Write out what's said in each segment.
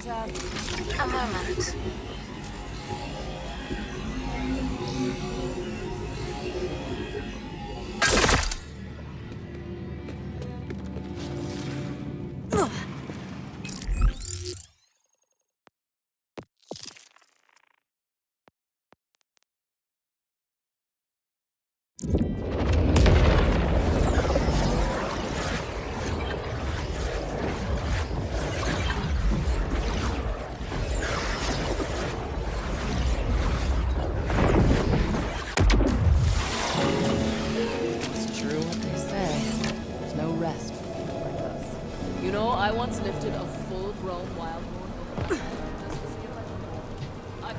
tab? A moment. I once lifted a full-grown wildhorn over my head just to see if I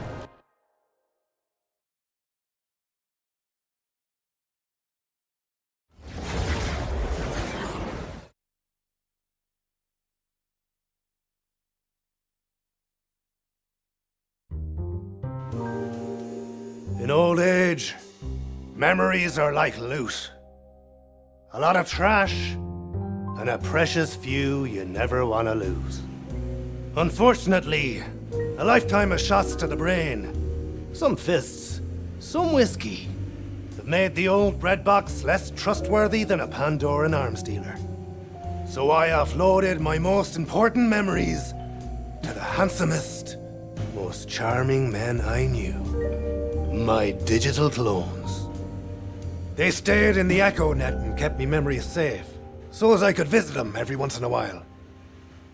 could. In old age, memories are like loot. A lot of trash, and a precious few you never want to lose. Unfortunately, a lifetime of shots to the brain, some fists, some whiskey, have made the old bread box less trustworthy than a Pandoran arms dealer. So I offloaded my most important memories to the handsomest, most charming men I knew. My digital clones. They stayed in the Echo Net and kept me memories safe, so as I could visit them every once in a while.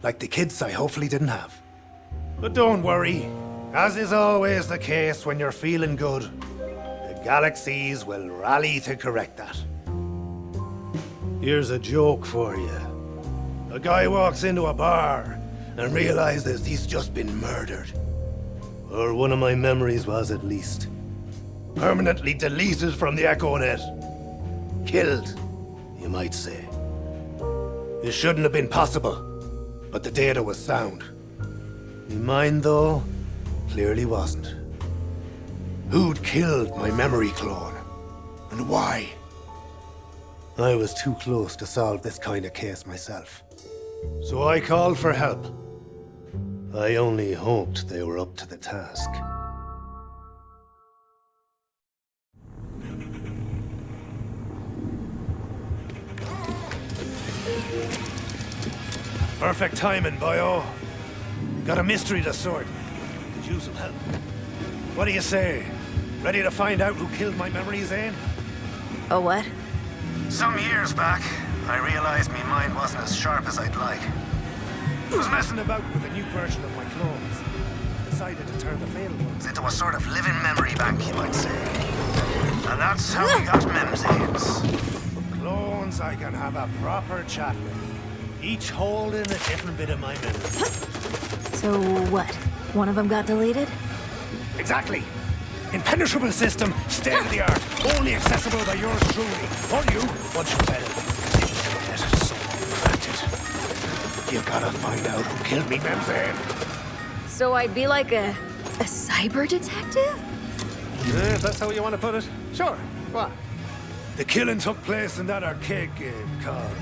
Like the kids I hopefully didn't have. But don't worry, as is always the case when you're feeling good, the galaxies will rally to correct that. Here's a joke for you. A guy walks into a bar and realizes he's just been murdered. Or one of my memories was, at least. Permanently deleted from the Echo Net. Killed, you might say. It shouldn't have been possible, but the data was sound. Mine, though, clearly wasn't. Who'd killed my memory clone? And why? I was too close to solve this kind of case myself. So I called for help. I only hoped they were up to the task. Perfect timing, boyo. Got a mystery to sort. Could use some help. What do you say? Ready to find out who killed my memories, Zane? Oh, what? Some years back, I realized my mind wasn't as sharp as I'd like. I was messing about with a new version of my clones. Decided to turn the failed ones into a sort of living memory bank, you might say. And that's how we got Memzanes. Clones I can have a proper chat with. Each holding a different bit of my memory. So what? One of them got deleted? Exactly. Impenetrable system, state-of-the-art, only accessible by yours truly. Or you, once you're better. Let it so granted. You gotta find out who killed me, Memzane. So I'd be like a cyber detective? Yeah, if that's how you want to put it. Sure, what? The killing took place in that arcade game called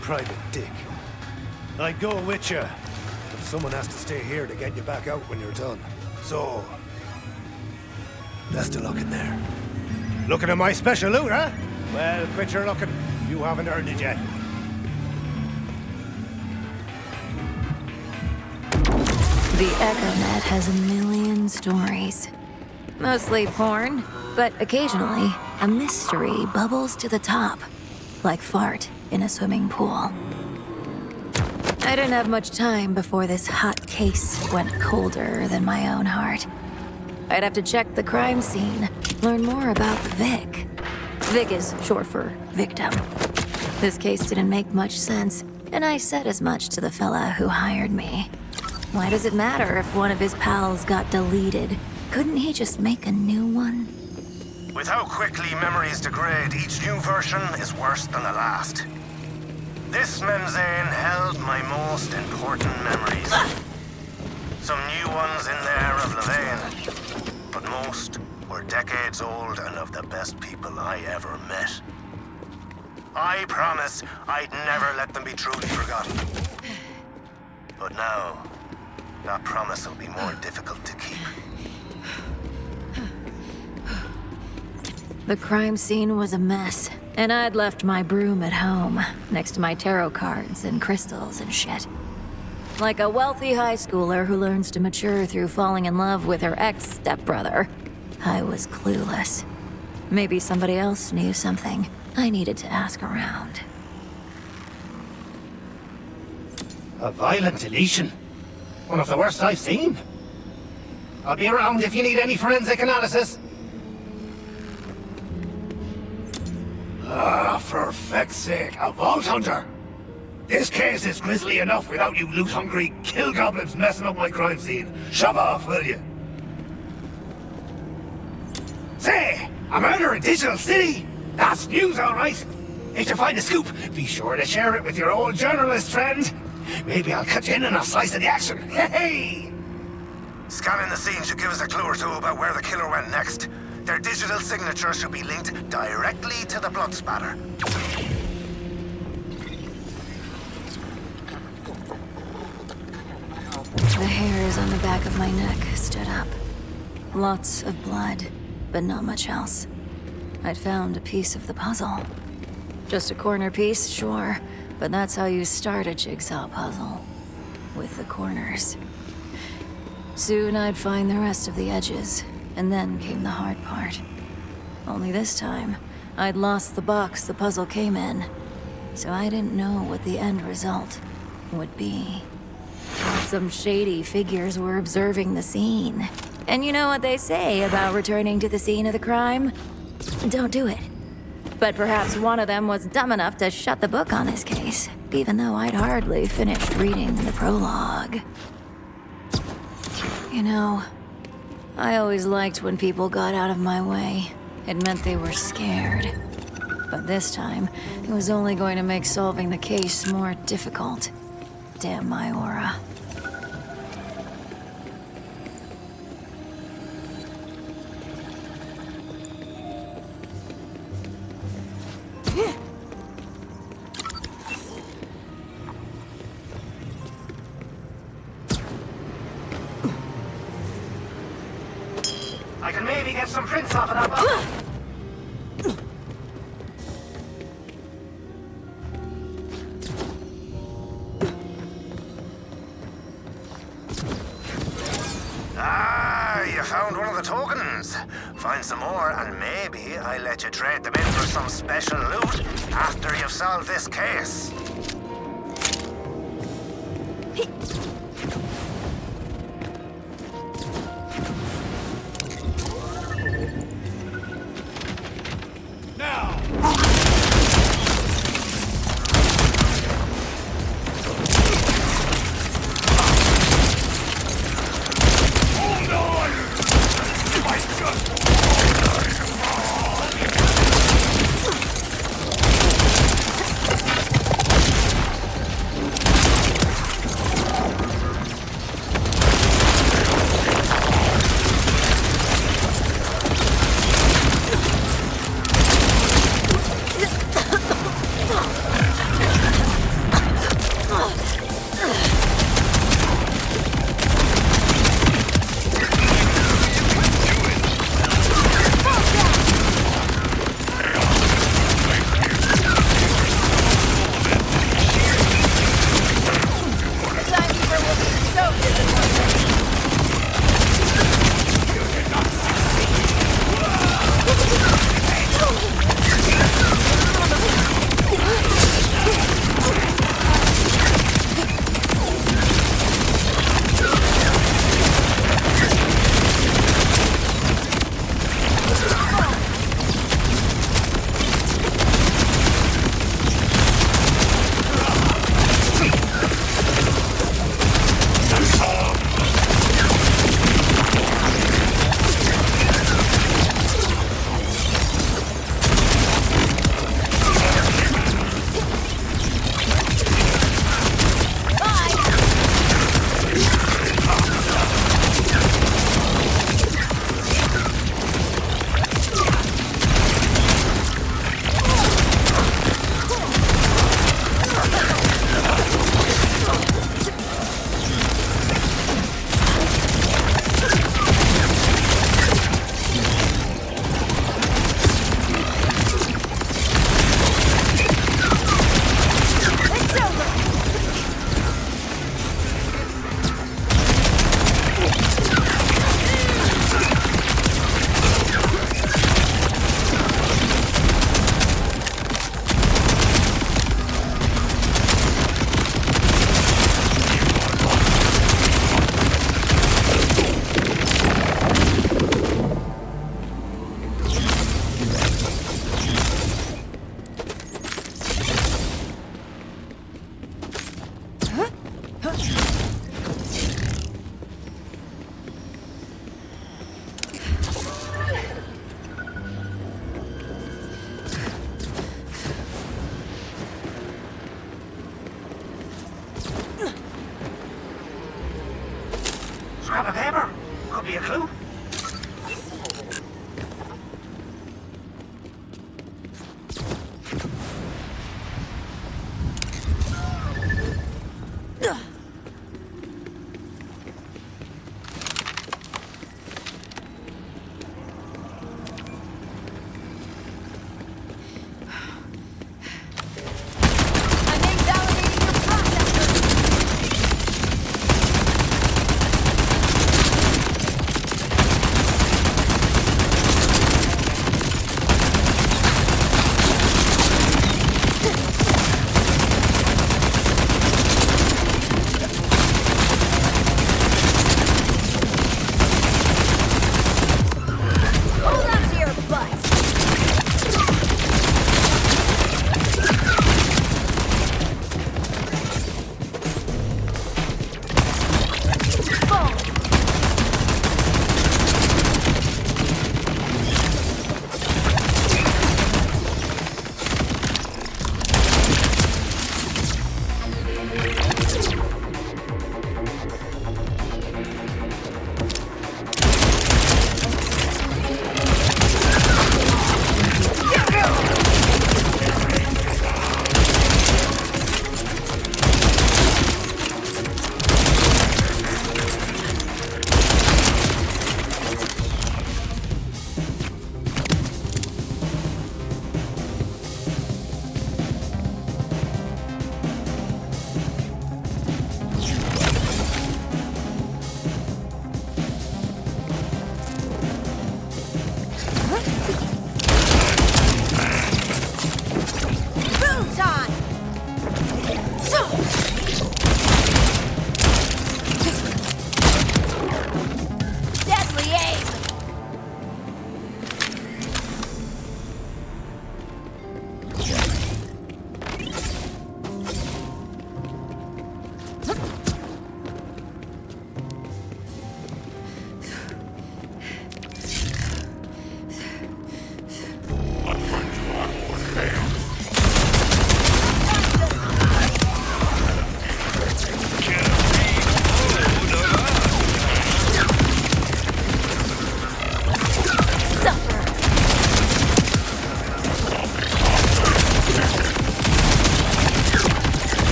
Private Dick. I'd go with you, but someone has to stay here to get you back out when you're done. So, best of luck in there. Looking at my special loot, huh? Well, quit your looking. You haven't earned it yet. The EchoNet has a million stories. Mostly porn, but occasionally, a mystery bubbles to the top. Like fart in a swimming pool. I didn't have much time before this hot case went colder than my own heart. I'd have to check the crime scene, learn more about Vic. Vic is short for victim. This case didn't make much sense, and I said as much to the fella who hired me. Why does it matter if one of his pals got deleted? Couldn't he just make a new one? With how quickly memories degrade, each new version is worse than the last. This Memzane held my most important memories. Some new ones in there of Levain, but most were decades old and of the best people I ever met. I promise I'd never let them be truly forgotten. But now, That promise will be more difficult to keep. The crime scene was a mess, and I'd left my broom at home, next to my tarot cards and crystals and shit. Like a wealthy high schooler who learns to mature through falling in love with her ex-stepbrother, I was clueless. Maybe somebody else knew something. I needed to ask around. A violent deletion? One of the worst I've seen. I'll be around if you need any forensic analysis. Ah, for feck's sake, a vault hunter! This case is grisly enough without you loot-hungry kill goblins messing up my crime scene. Shove off, will you? Say, a murder in Digital City? That's news, all right. If you find a scoop, be sure to share it with your old journalist friend. Maybe I'll cut you in and I'll slice of the action. Hey! Scanning the scene should give us a clue or two about where the killer went next. Their digital signature should be linked directly to the blood spatter. The hairs on the back of my neck stood up. Lots of blood, but not much else. I'd found a piece of the puzzle. Just a corner piece, sure, but that's how you start a jigsaw puzzle. With the corners. Soon I'd find the rest of the edges, and then came the hard part. Only this time, I'd lost the box the puzzle came in, so I didn't know what the end result would be. Some shady figures were observing the scene. And you know what they say about returning to the scene of the crime? Don't do it. But perhaps one of them was dumb enough to shut the book on this case, even though I'd hardly finished reading the prologue. You know, I always liked when people got out of my way. It meant they were scared. But this time, it was only going to make solving the case more difficult. Damn my aura. I can maybe get some prints off of that book. Ah, you found one of the tokens. Find some more, and maybe I'll let you trade them in for some special loot after you've solved this case.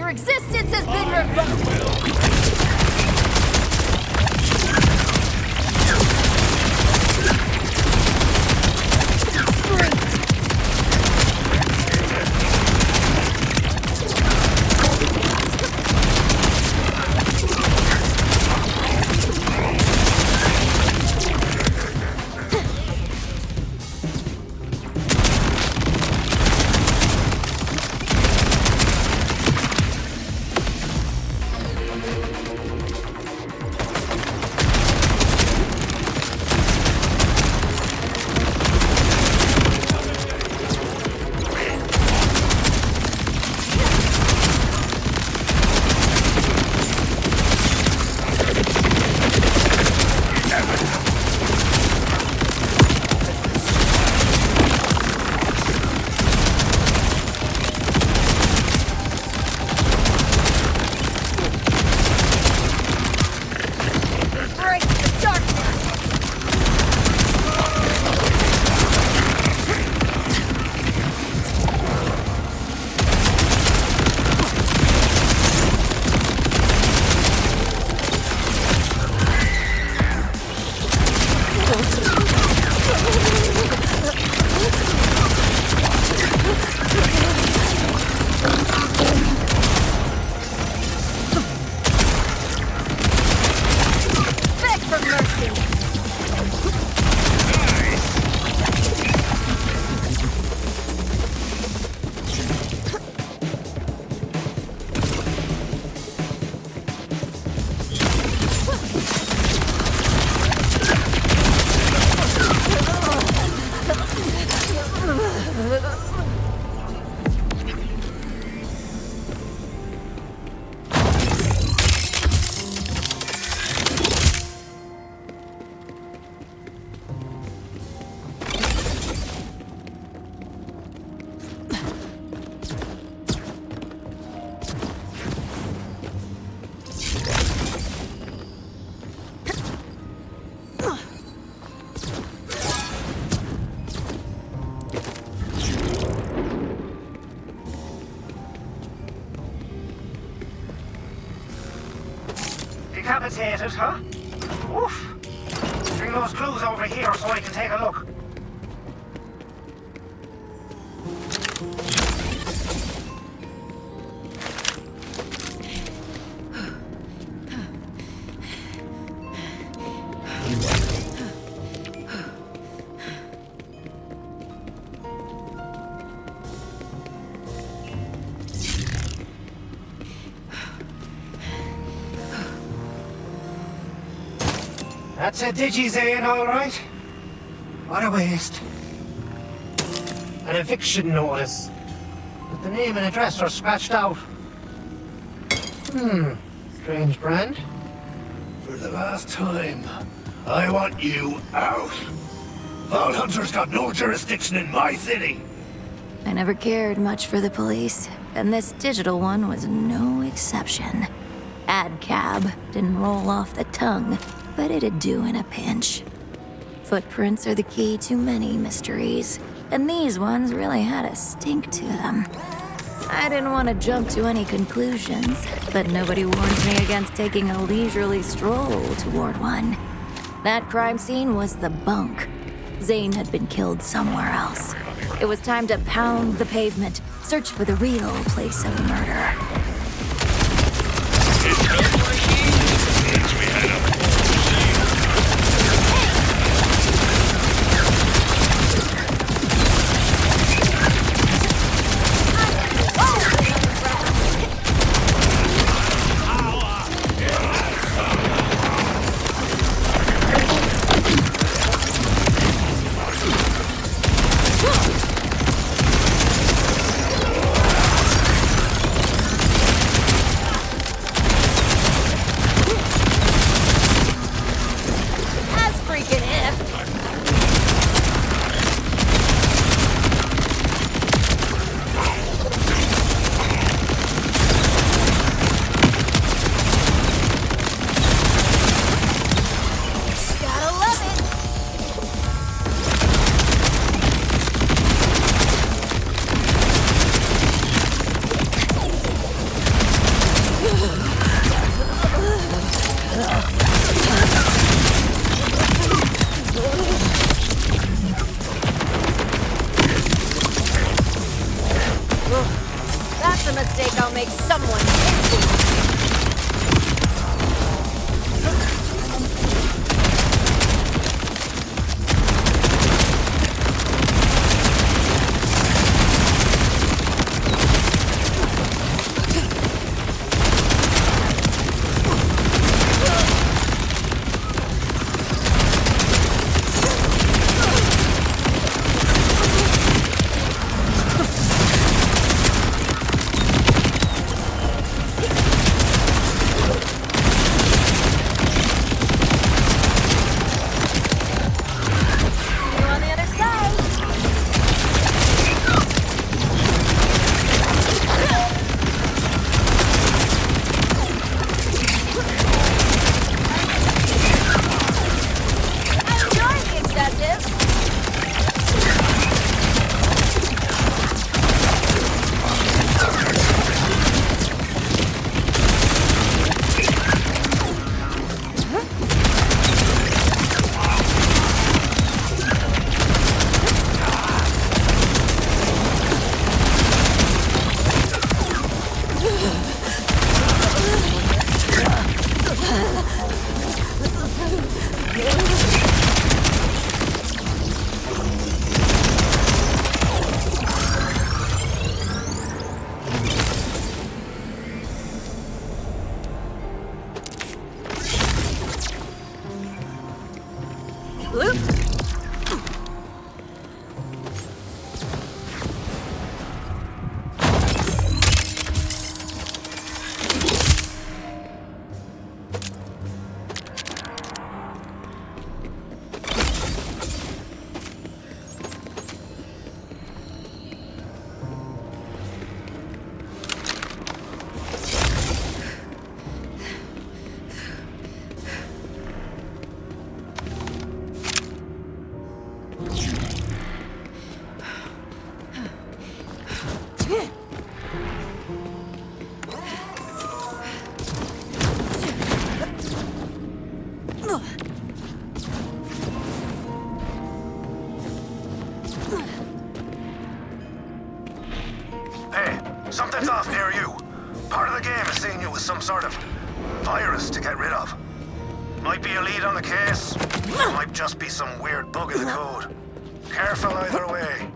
Your existence has been revoked! Decapitated, huh? Oof. Bring those clues over here so I can take a look. That's a digi-Zane, all right. What a waste. An eviction notice. But the name and address are scratched out. Strange brand. For the last time, I want you out. Vault Hunter's got no jurisdiction in my city. I never cared much for the police, and this digital one was no exception. Ad cab didn't roll off the tongue, but it'd do in a pinch. Footprints are the key to many mysteries, and these ones really had a stink to them. I didn't want to jump to any conclusions, but nobody warned me against taking a leisurely stroll toward one. That crime scene was the bunk. Zane had been killed somewhere else. It was time to pound the pavement, search for the real place of the murder. a mistake I'll make someone pay for. Something's off near you. Part of the game is seeing you with some sort of virus to get rid of. Might be a lead on the case, or might just be some weird bug in the code. Careful either way.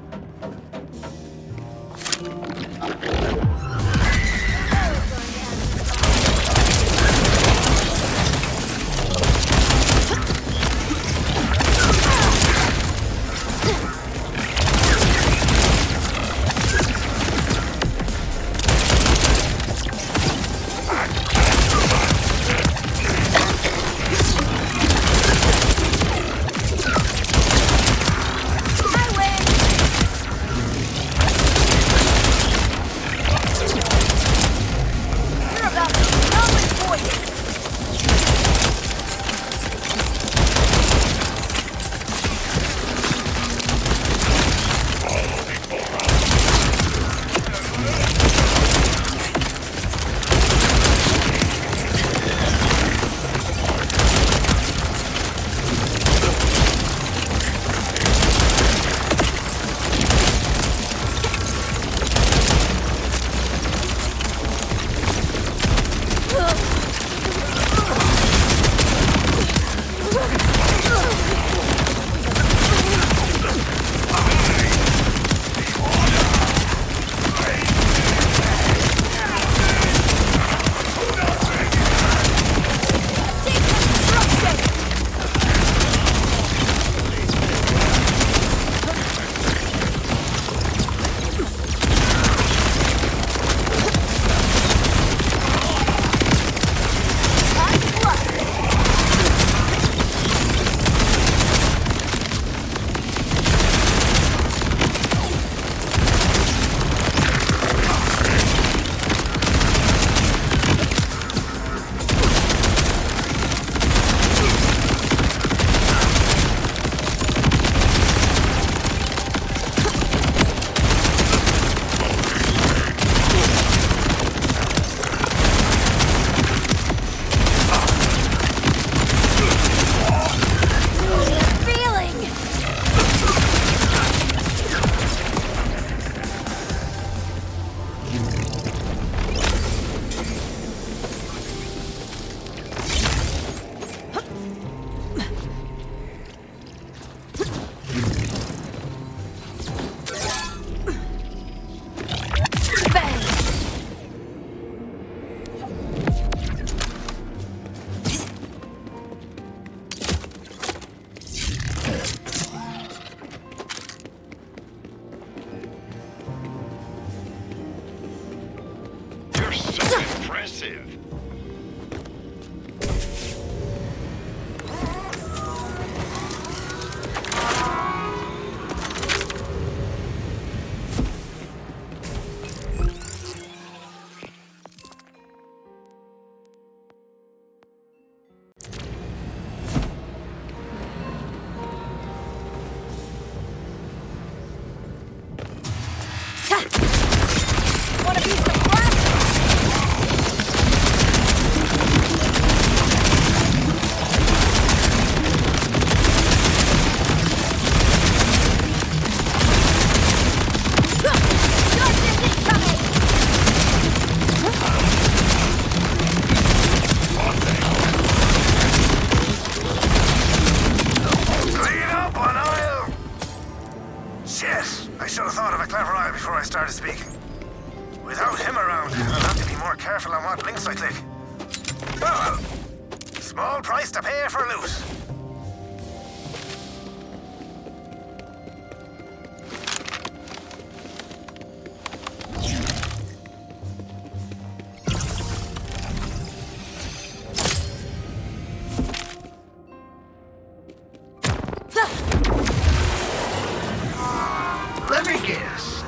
Impressive. Wanna be surprised? Clean up on oil! Shit! I should have thought of a clever eye before I started speaking. Without him around, I'll have to be more careful on what links I click. Oh well. Small price to pay for loot. Let me guess.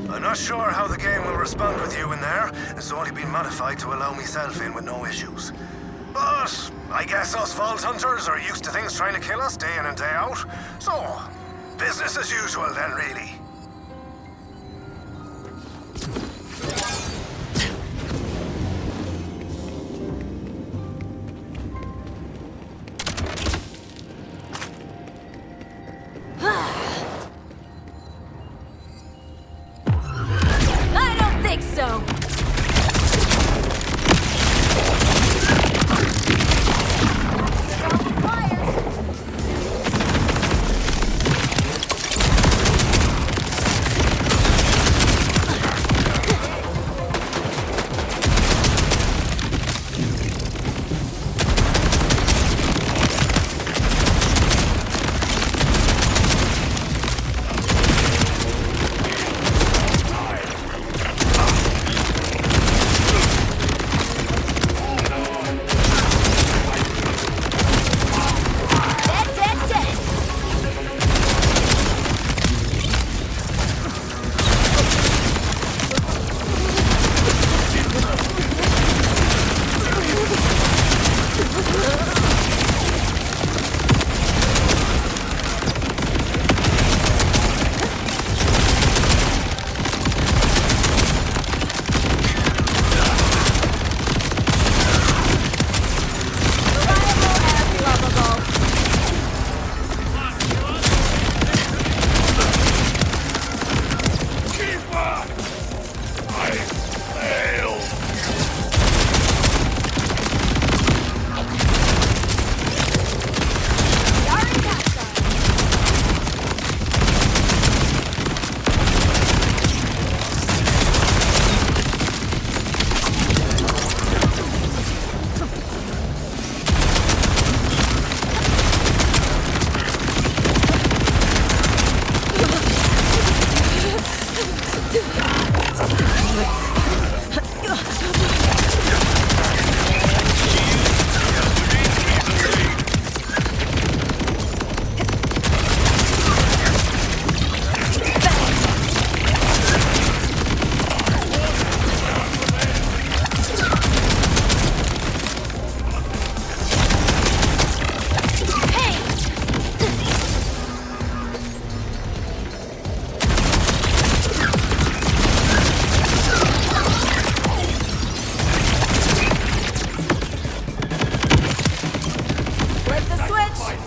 I'm not sure how the game will respond with you in there. It's only been modified to allow myself in with no issues. But I guess us Vault Hunters are used to things trying to kill us day in and day out. So, business as usual then, really. I don't think so.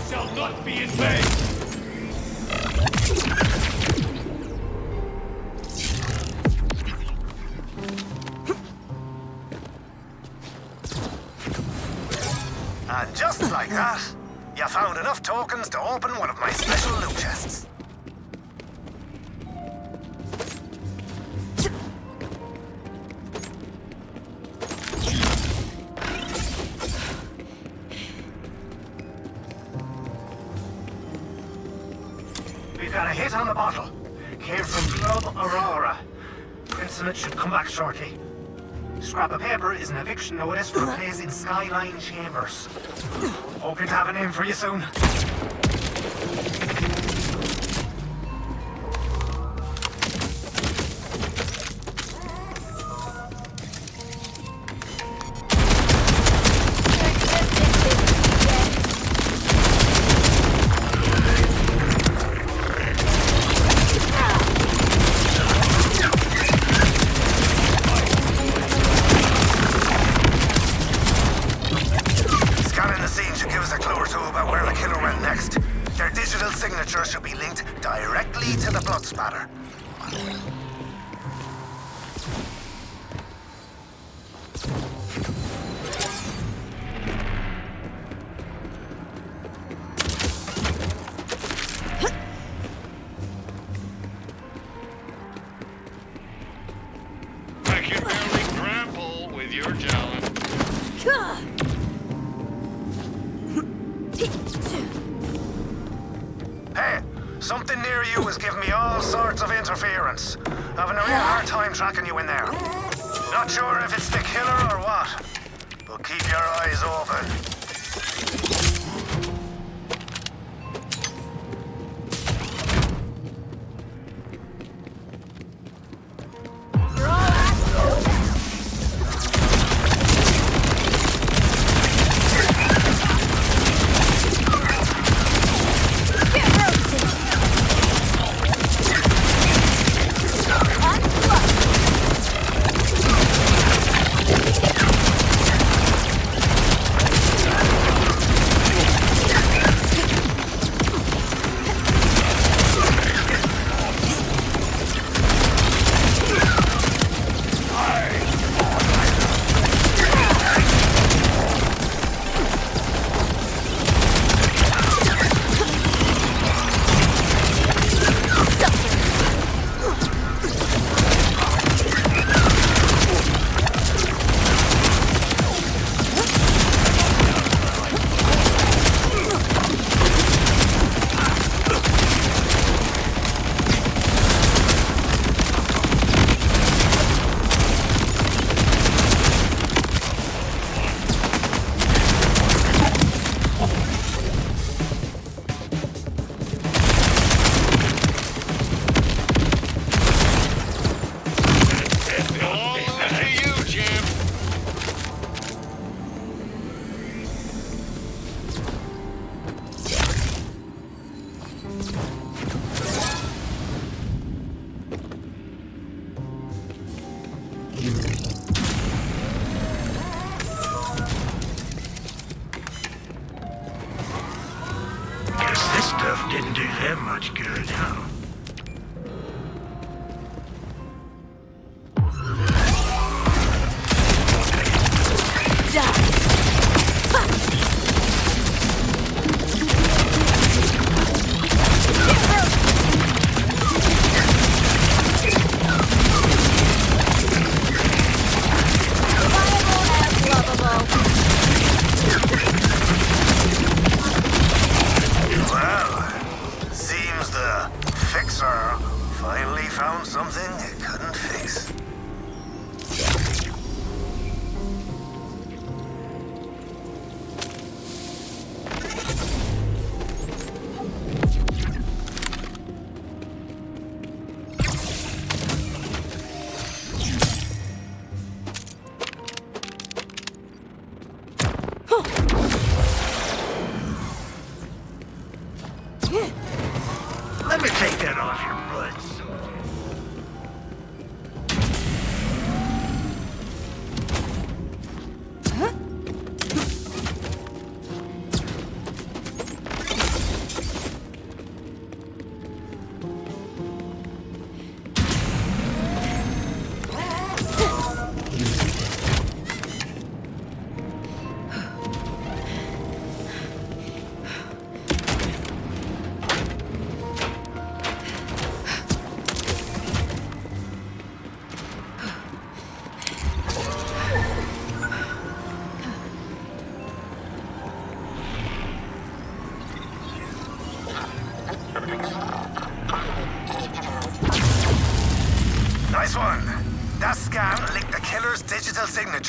shall not be in vain! And just like that, you found enough tokens to open one of my special loot chests. We've got a hit on the bottle. Came from Club Aurora. Prince and it should come back shortly. Scrap of paper is an eviction notice for a place in Skyline Chambers. Hoping to have a name for you soon. Should be linked directly to the blood spatter. I can barely grapple with your talent. Hey, something near you is giving me all sorts of interference. Having a real hard time tracking you in there. Not sure if it's the killer or what, but keep your eyes open. Didn't do them much good, huh?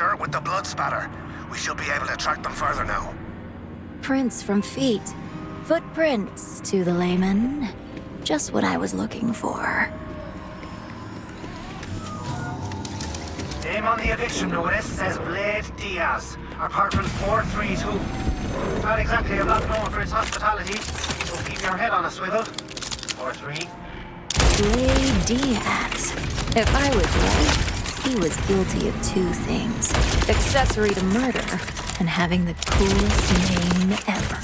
dirt with the blood spatter. We should be able to track them further now. Prints from feet. Footprints, to the layman. Just what I was looking for. Name on the eviction notice says Blade Diaz, apartment 432. Not exactly a block known for its hospitality, so keep your head on a swivel. 4-3. Blade Diaz. If I was right, he was guilty of two things. Accessory to murder, and having the coolest name ever.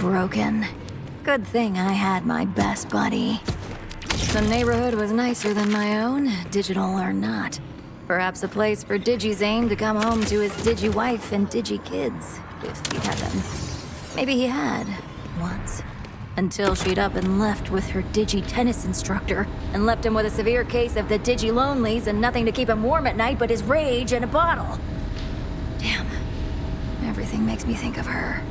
Broken. Good thing I had my best buddy. The neighborhood was nicer than my own, digital or not. Perhaps a place for Digi-Zane to come home to his Digi-wife and Digi-kids, if he had them. Maybe he had, once. Until she'd up and left with her Digi-tennis instructor, and left him with a severe case of the Digi-lonelies and nothing to keep him warm at night but his rage and a bottle. Damn. Everything makes me think of her.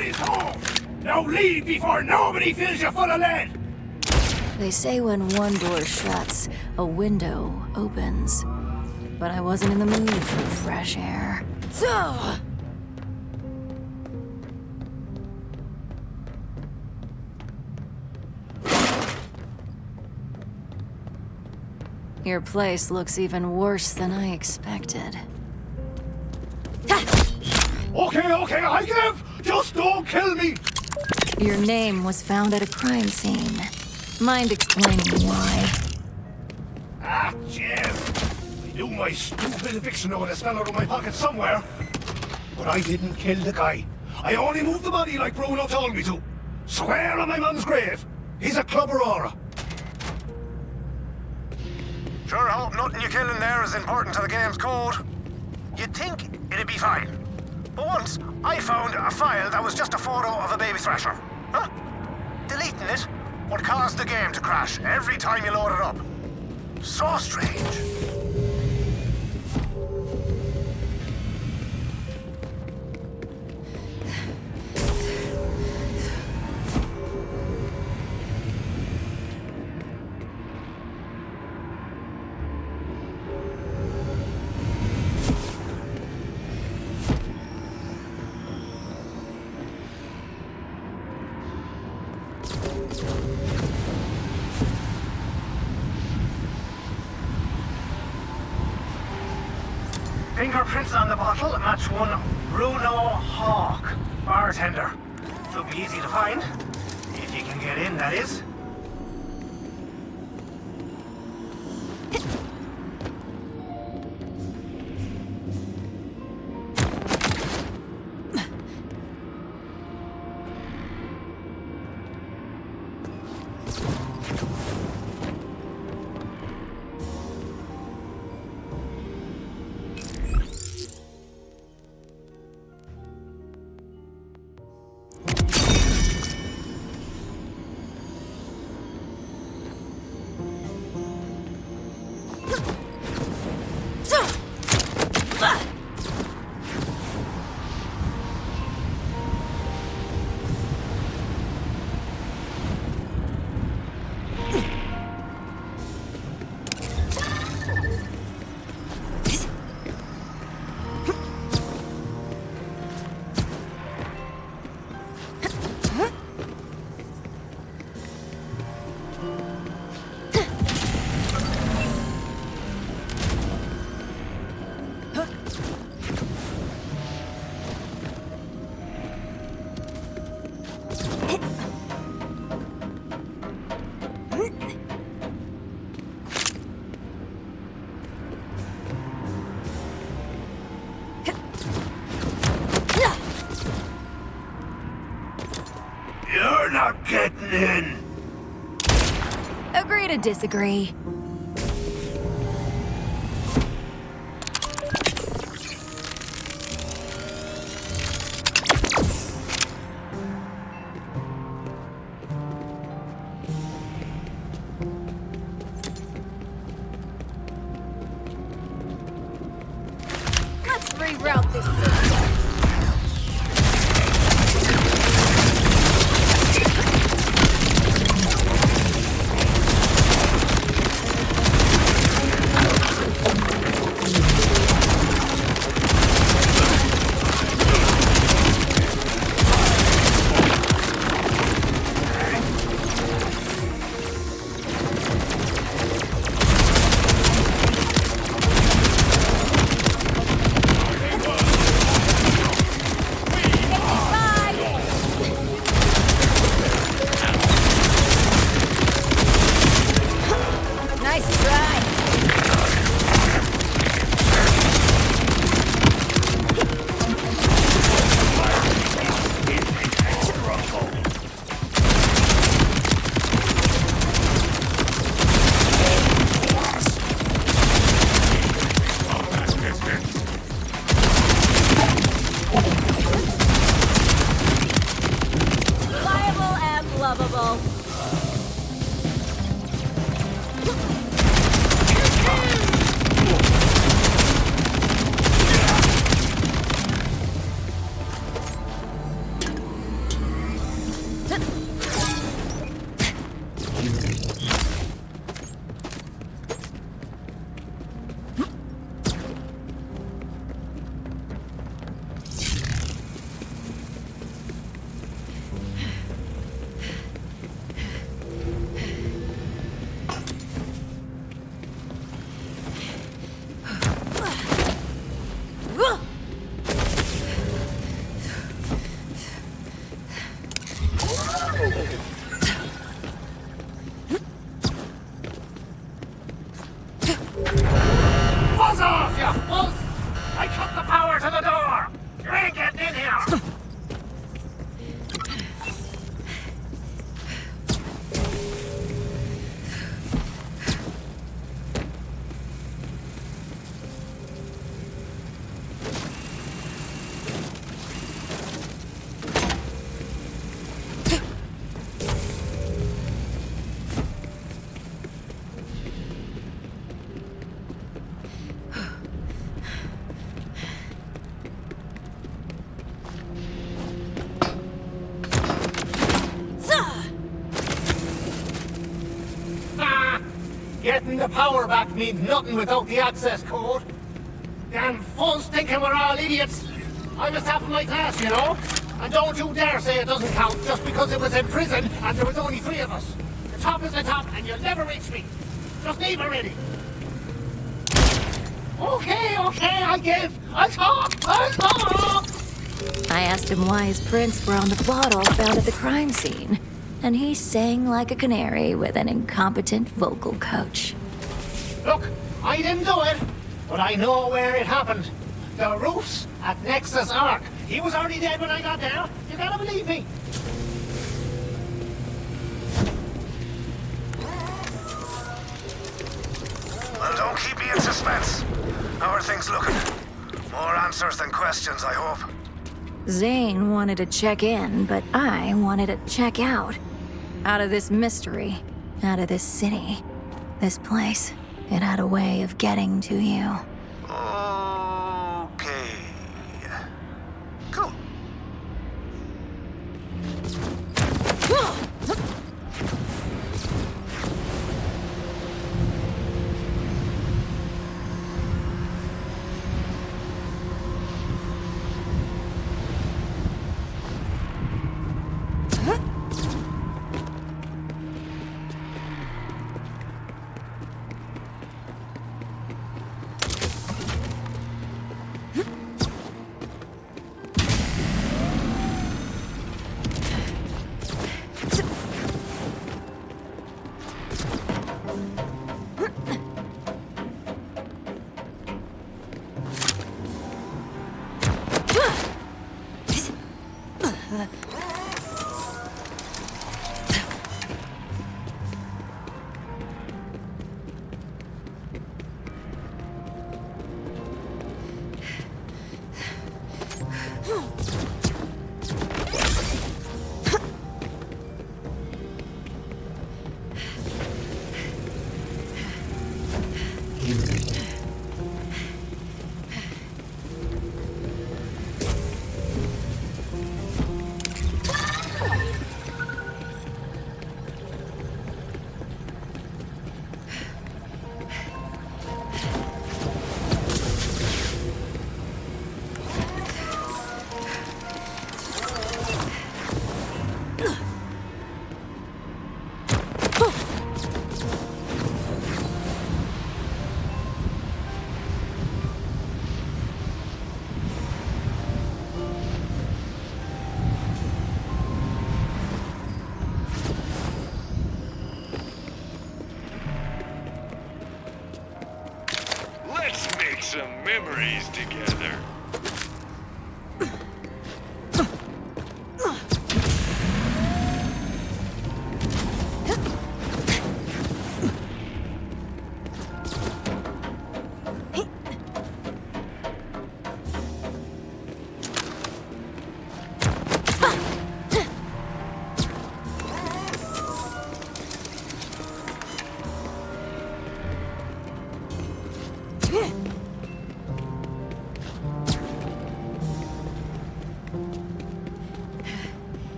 Nobody's home! Now leave before nobody fills you full of lead! They say when one door shuts, a window opens. But I wasn't in the mood for fresh air. So... Your place looks even worse than I expected. Okay, I give! Just don't kill me! Your name was found at a crime scene. Mind explaining why? Ah, Jeff! I knew my stupid eviction notice fell out of my pocket somewhere. But I didn't kill the guy. I only moved the body like Bruno told me to. Swear on my mum's grave. He's a club Aurora. Sure hope nothing you kill in there is important to the game's code. You'd think it'd be fine. But once, I found a file that was just a photo of a baby thrasher. Huh? Deleting it would cause the game to crash every time you load it up. So strange. Fingerprints on the bottle match one Bruno Hawk, bartender. Should be easy to find. If you can get in, that is. You're not getting in! Agree to disagree. Let's reroute this system. Buzz off, you fuzz! I cut the power to the door! You ain't getting in here! Getting the power back means nothing without the access code. Damn fools thinking we're all idiots. I was half of my class, you know. And don't you dare say it doesn't count just because it was in prison and there was only 3 of us. The top is the top and you'll never reach me. Just leave already. Okay, I give. I'll talk. I asked him why his prints were on the bottle found at the crime scene, and he sang like a canary with an incompetent vocal coach. Look, I didn't do it, but I know where it happened. The roofs at Nexus Arc. He was already dead when I got there. You gotta believe me. Well, don't keep me in suspense. How are things looking? More answers than questions, I hope. Zane wanted to check in, but I wanted to check out. Out of this mystery, out of this city, this place. It had a way of getting to you. Okay. Cool. Some memories together.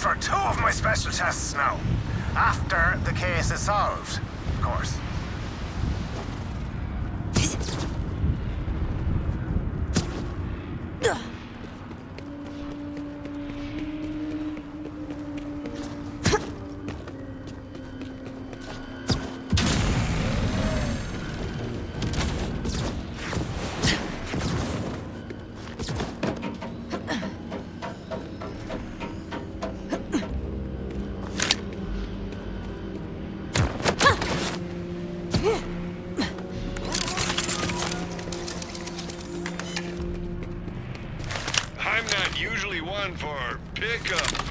for 2 of my special tests now. After the case is solved, of course. I'm not usually one for pickup.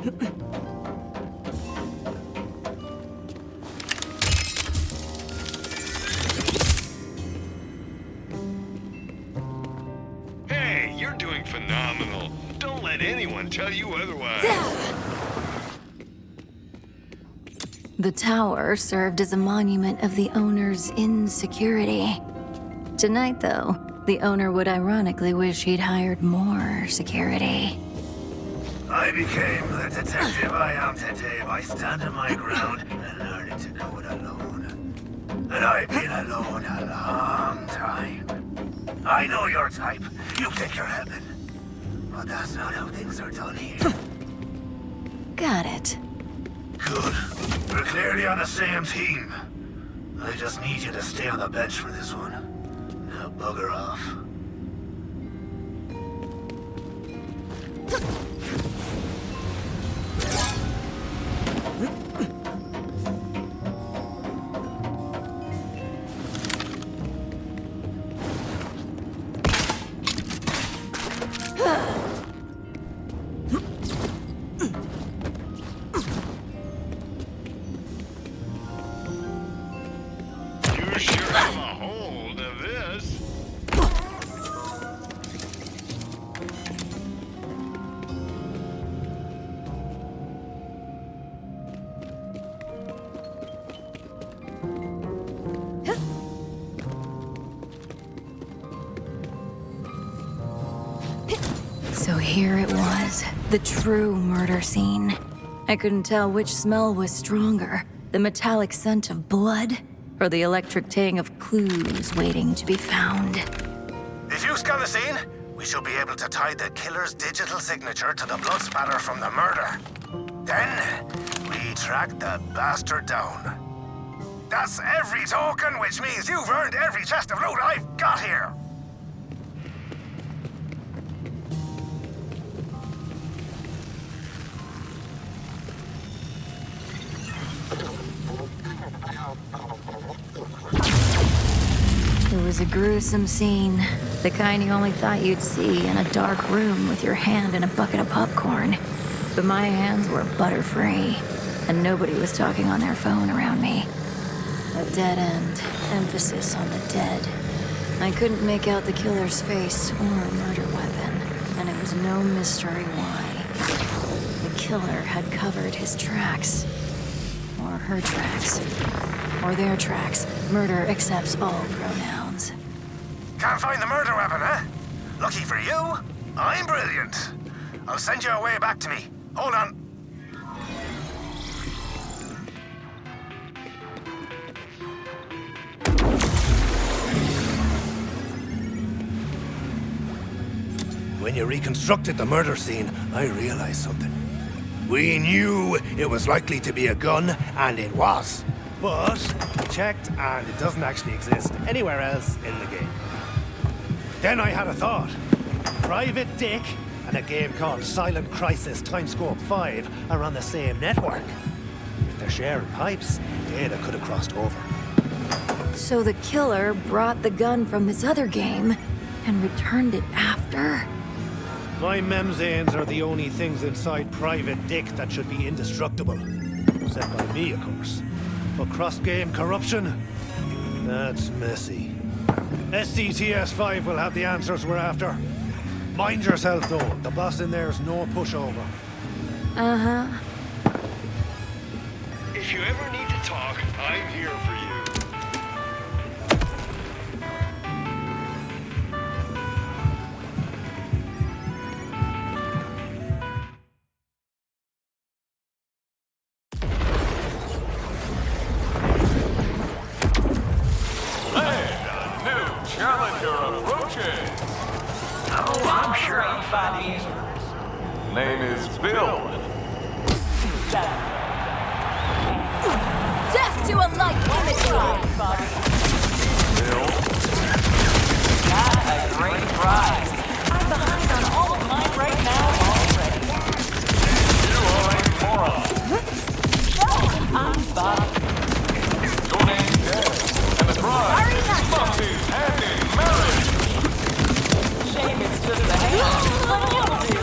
Hey, you're doing phenomenal. Don't let anyone tell you otherwise. The tower served as a monument of the owner's insecurity. Tonight, though, the owner would ironically wish he'd hired more security. I became the detective I am today by standing my ground and learning to go it alone. And I've been alone a long time. I know your type. You think you're heaven. But that's not how things are done here. Got it. Good. We're clearly on the same team. I just need you to stay on the bench for this one. Now bugger off. You sure have a hold of this. So here it was, the true murder scene. I couldn't tell which smell was stronger, the metallic scent of blood, or the electric tang of clues waiting to be found. If you scan the scene, we should be able to tie the killer's digital signature to the blood spatter from the murder. Then, we track the bastard down. That's every token, which means you've earned every chest of loot I've got here. It was a gruesome scene, the kind you only thought you'd see in a dark room with your hand in a bucket of popcorn. But my hands were butter-free, and nobody was talking on their phone around me. A dead end, emphasis on the dead. I couldn't make out the killer's face or a murder weapon, and it was no mystery why. The killer had covered his tracks. Or her tracks. Or their tracks. Murder accepts all pronouns. Can't find the murder weapon, huh? Lucky for you, I'm brilliant. I'll send you a way back to me. Hold on. When you reconstructed the murder scene, I realized something. We knew it was likely to be a gun, and it was. But I checked, and it doesn't actually exist anywhere else in the game. Then I had a thought. Private Dick and a game called Silent Crisis Timescope 5 are on the same network. If they're sharing pipes, data could have crossed over. So the killer brought the gun from this other game and returned it after? My memzanes are the only things inside Private Dick that should be indestructible. Said by me, of course. But cross-game corruption? That's messy. SCTS-5 will have the answers we're after. Mind yourself, though. The boss in there's no pushover. Uh-huh. If you ever need to talk, I'm here for you. Name is Bill. Death to a light imagery! Bill. Got a great prize. I'm behind on all of mine right now already. You are a moron. No, I'm Bob. Your name's Dad. And the prize is Buffy's happy marriage. Shame it's just a hand. But it'll do.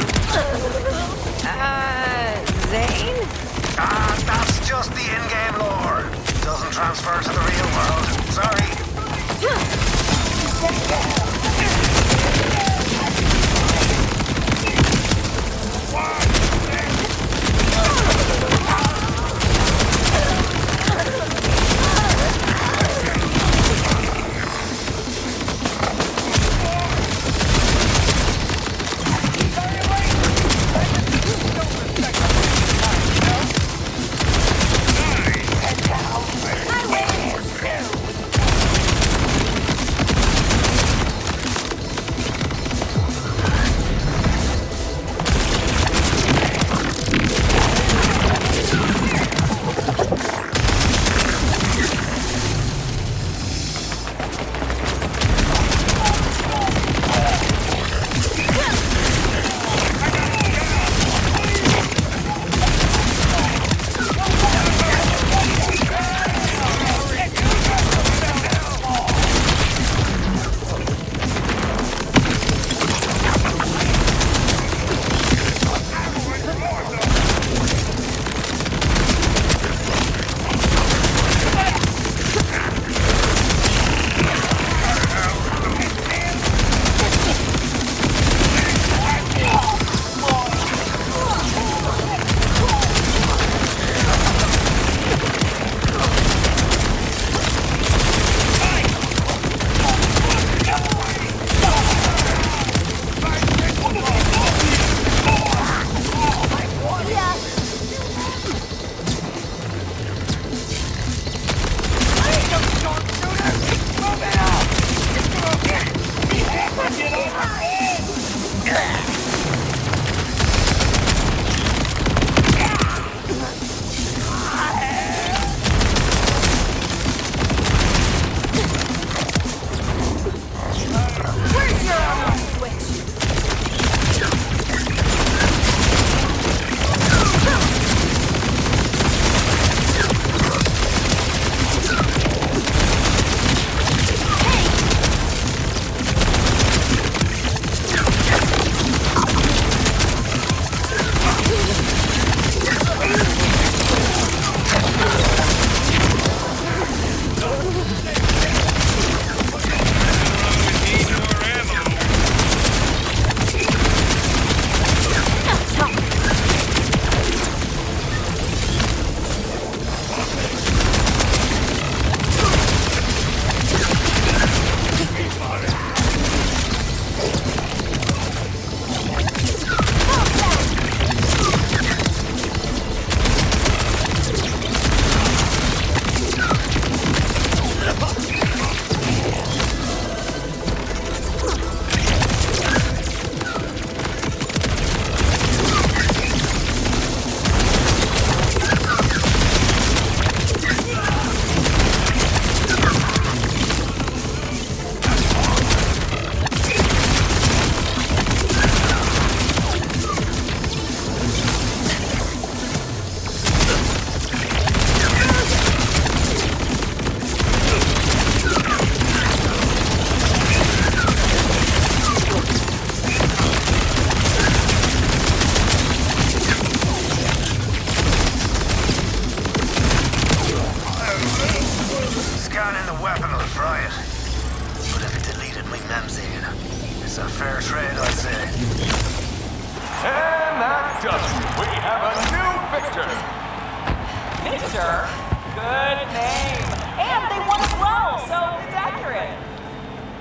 Victor? Good name. And they won as well, so it's accurate.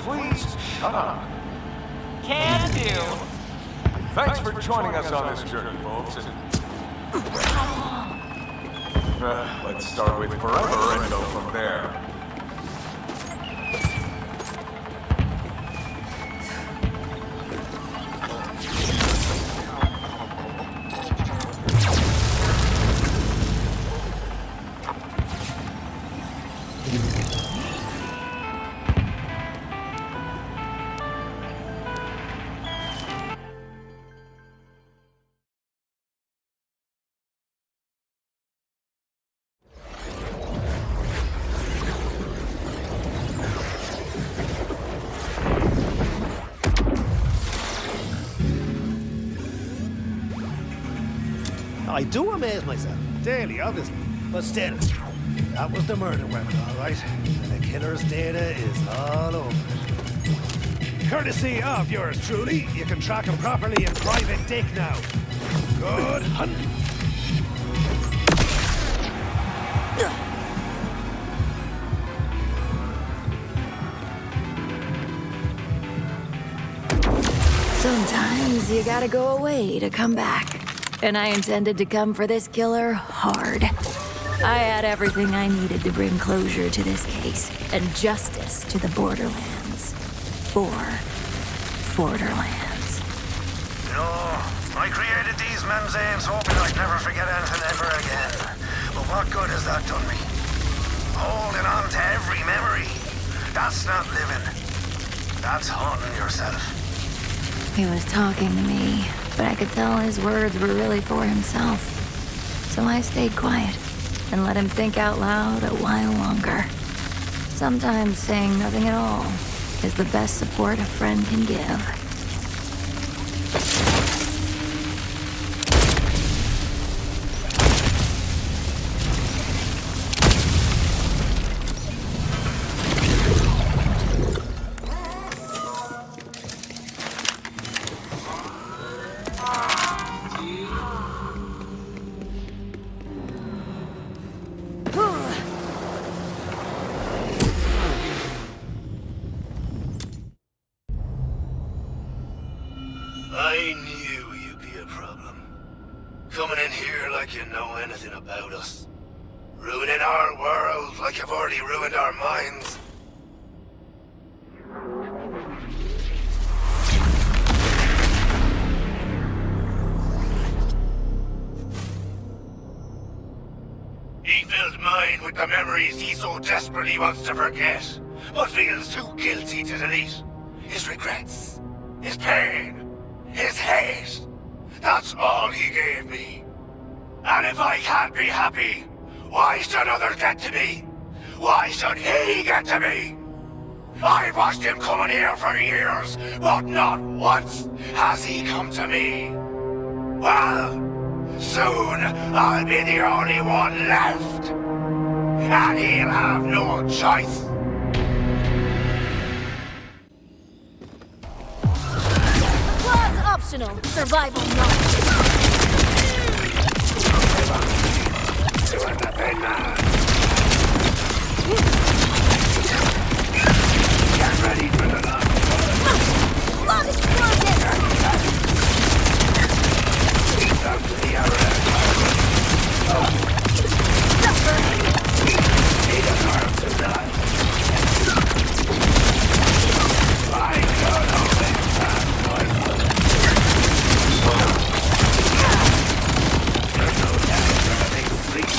Please shut up. Can do. Thanks for joining us on this journey, folks. Let's start with forever and go from there. I do amaze myself, daily, obviously, but still, that was the murder weapon, all right? And the killer's data is all over it. Courtesy of yours truly, you can track him properly in private dick now. Good hunt. Sometimes you gotta go away to come back. And I intended to come for this killer hard. I had everything I needed to bring closure to this case and justice to the Borderlands. For Borderlands. You know, I created these men, Zane's hoping I'd never forget anything ever again. But what good has that done me? Holding on to every memory. That's not living. That's haunting yourself. He was talking to me, but I could tell his words were really for himself. So I stayed quiet and let him think out loud a while longer. Sometimes saying nothing at all is the best support a friend can give. I knew you'd be a problem. Coming in here like you know anything about us. Ruining our world like you've already ruined our minds. He filled mine with the memories he so desperately wants to forget, but feels too guilty to delete. His regrets, his pain, his hate. That's all he gave me. And if I can't be happy, why should others get to me? Why should he get to me? I've watched him coming here for years, but not once has he come to me. Well, soon I'll be the only one left. And he'll have no choice. Applause optional, survival not. Doing the thing now. Get ready for the last. Love explosion! Down to the arrow. He deserves to die. I don't always have voice. There's no time for a big sleep.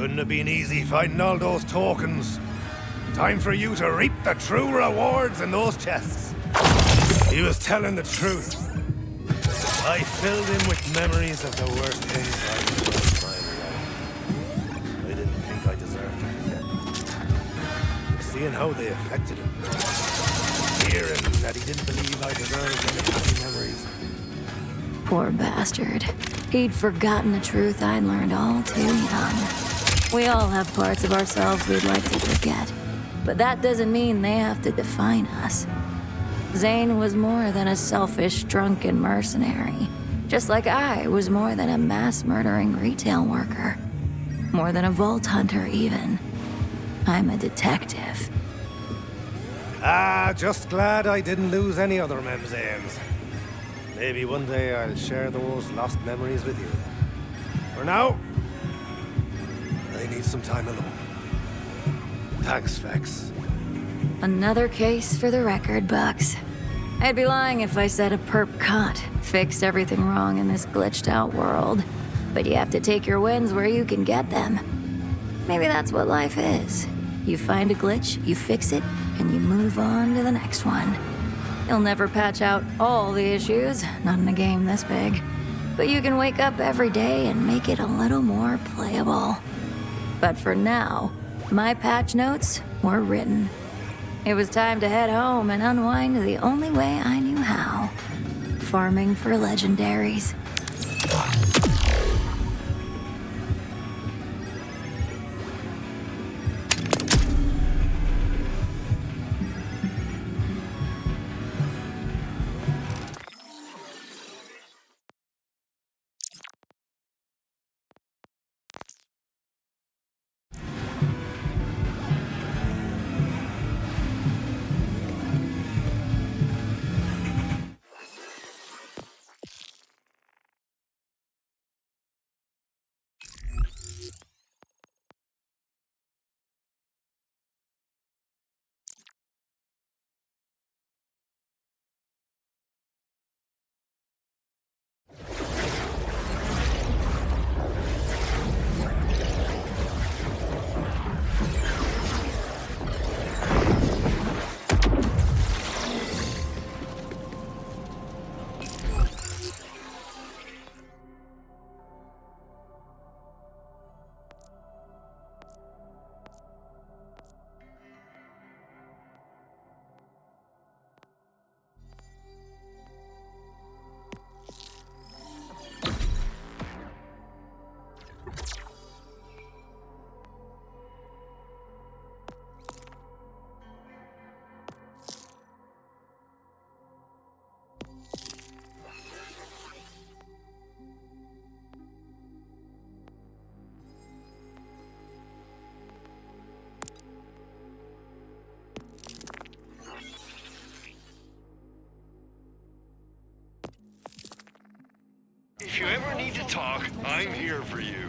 Couldn't have been easy finding all those tokens. Time for you to reap the true rewards in those chests. He was telling the truth. I filled him with memories of the worst things I've done in my life. I didn't think I deserved to forget. Seeing how they affected him. Hearing that he didn't believe I deserved any happy memories. Poor bastard. He'd forgotten a truth I'd learned all too young. We all have parts of ourselves we'd like to forget, but that doesn't mean they have to define us. Zane was more than a selfish, drunken mercenary, just like I was more than a mass-murdering retail worker. More than a vault hunter, even. I'm a detective. Just glad I didn't lose any other Zanes. Maybe one day I'll share those lost memories with you. For now, I need some time alone. Thanks, Vex. Another case for the record books. I'd be lying if I said a perp cunt fixed everything wrong in this glitched-out world. But you have to take your wins where you can get them. Maybe that's what life is. You find a glitch, you fix it, and you move on to the next one. You'll never patch out all the issues, not in a game this big. But you can wake up every day and make it a little more playable. But for now, my patch notes were written. It was time to head home and unwind the only way I knew how. Farming for legendaries. If you ever need to talk, I'm here for you.